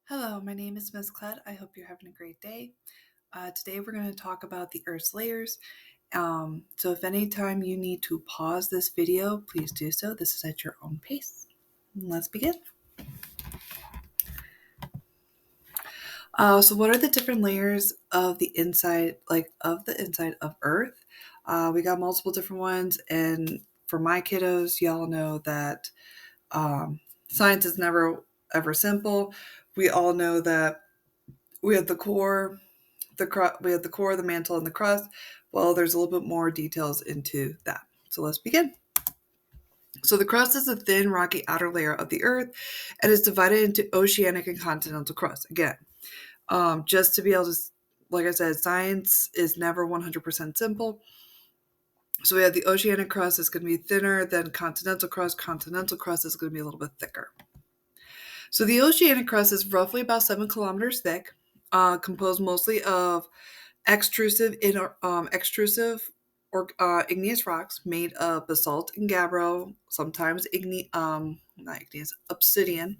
Hello, my name is Ms. Klett. I hope you're having a great day. Today we're going to talk about the Earth's layers. So if anytime you need to pause this video, please do so. This is at your own pace. Let's begin. So what are the different layers of the inside, the inside of Earth? We got multiple different ones, and for my kiddos, y'all know that science is never ever simple. We all know that we have the core, we have the core, the mantle, and the crust. Well, there's a little bit more details into that. So let's begin. So the crust is a thin, rocky outer layer of the Earth and is divided into oceanic and continental crust. Again, just to be able to, like I said, science is never 100% simple. So we have the oceanic crust is going to be thinner than continental crust. Continental crust is going to be a little bit thicker. So the oceanic crust is roughly about 7 kilometers thick, composed mostly of extrusive or igneous rocks made of basalt and gabbro, sometimes not igneous, obsidian,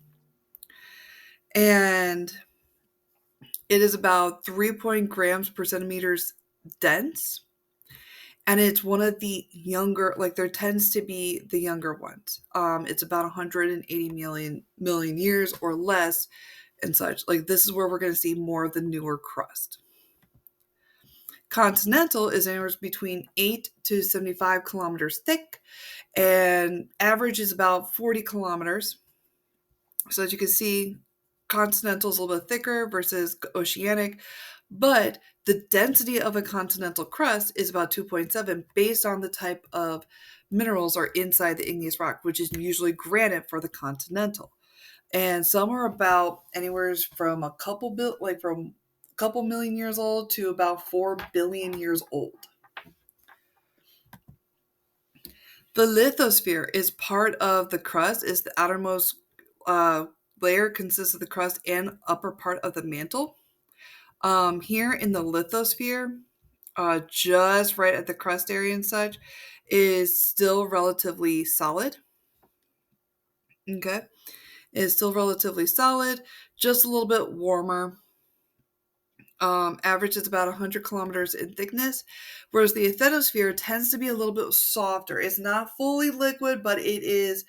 and it is about 3 grams per centimeters dense. And it's one of the younger, like there tends to be the younger ones. It's about 180 million years or less and such. Like this is where we're going to see more of the newer crust. Continental is anywhere between 8 to 75 kilometers thick and average is about 40 kilometers. So as you can see, continental is a little bit thicker versus oceanic, but the density of a continental crust is about 2.7 based on the type of minerals are inside the igneous rock, which is usually granite for the continental. And some are about anywhere from from a couple million years old to about 4 billion years old. The lithosphere is part of the crust, is the outermost layer consists of the crust and upper part of the mantle. Here in the lithosphere, just right at the crust area and such, is still relatively solid. Okay. It's still relatively solid, just a little bit warmer. Average is about 100 kilometers in thickness, whereas the asthenosphere tends to be a little bit softer. It's not fully liquid, but it is,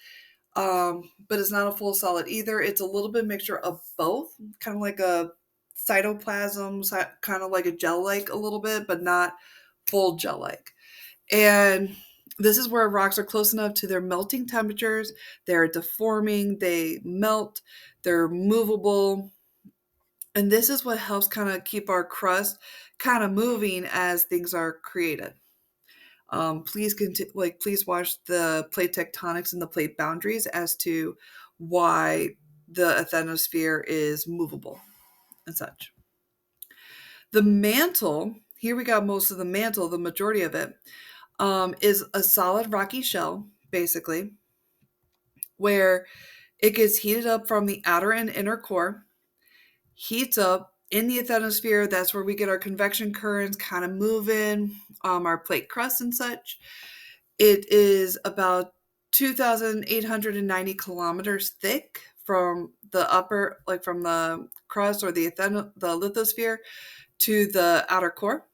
but it's not a full solid either. It's a little bit mixture of both, kind of like a cytoplasm, kind of like a gel-like a little bit, but not full gel-like. And this is where rocks are close enough to their melting temperatures. They're deforming, they melt, they're movable. And this is what helps kind of keep our crust kind of moving as things are created. Please watch the plate tectonics and the plate boundaries as to why the asthenosphere is movable and such. The mantle, here we got most of the mantle, the majority of it, is a solid rocky shell, basically, where it gets heated up from the outer and inner core, heats up in the asthenosphere. That's where we get our convection currents kind of moving, our plate crust and such. It is about 2,890 kilometers thick from the upper, like from the crust or the lithosphere to the outer core.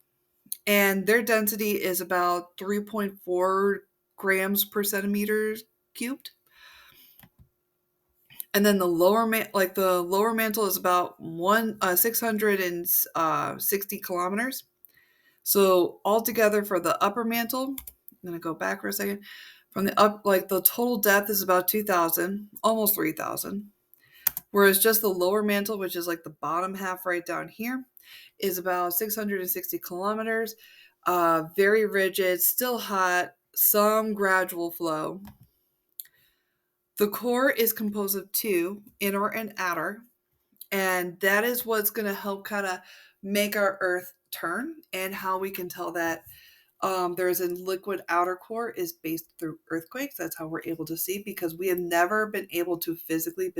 And their density is about 3.4 grams per centimeter cubed. And then the lower mantle is about 660 kilometers. So altogether for the upper mantle, I'm gonna go back for a second. From the up, like the total depth is about 2,000, almost 3,000. Whereas just the lower mantle, which is like the bottom half right down here, is about 660 kilometers. Very rigid, still hot, some gradual flow. The core is composed of two, inner and outer, and that is what's going to help kind of make our Earth turn, and how we can tell that there's a liquid outer core is based through earthquakes. That's how we're able to see, because we have never been able to physically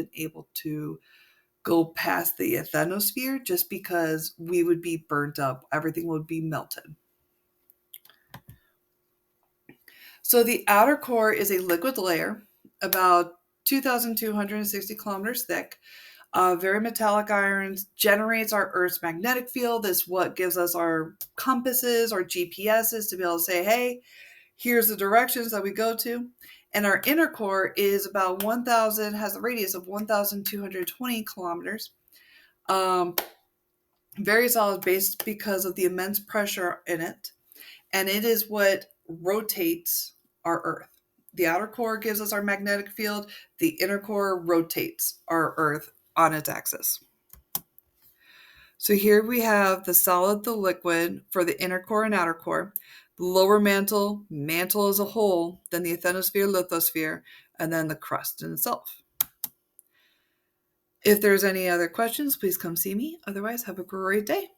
go past the asthenosphere, just because we would be burnt up. Everything would be melted. So the outer core is a liquid layer, about 2,260 kilometers thick. Very metallic irons generates our Earth's magnetic field, is what gives us our compasses, our GPSs to be able to say, hey, here's the directions that we go to. And our inner core is about 1,000, has a radius of 1,220 kilometers. Very solid base because of the immense pressure in it. And it is what rotates our Earth. The outer core gives us our magnetic field. The inner core rotates our Earth on its axis. So here we have the solid, the liquid for the inner core and outer core, the lower mantle, mantle as a whole, then the asthenosphere, lithosphere, and then the crust in itself. If there's any other questions, please come see me. Otherwise, have a great day.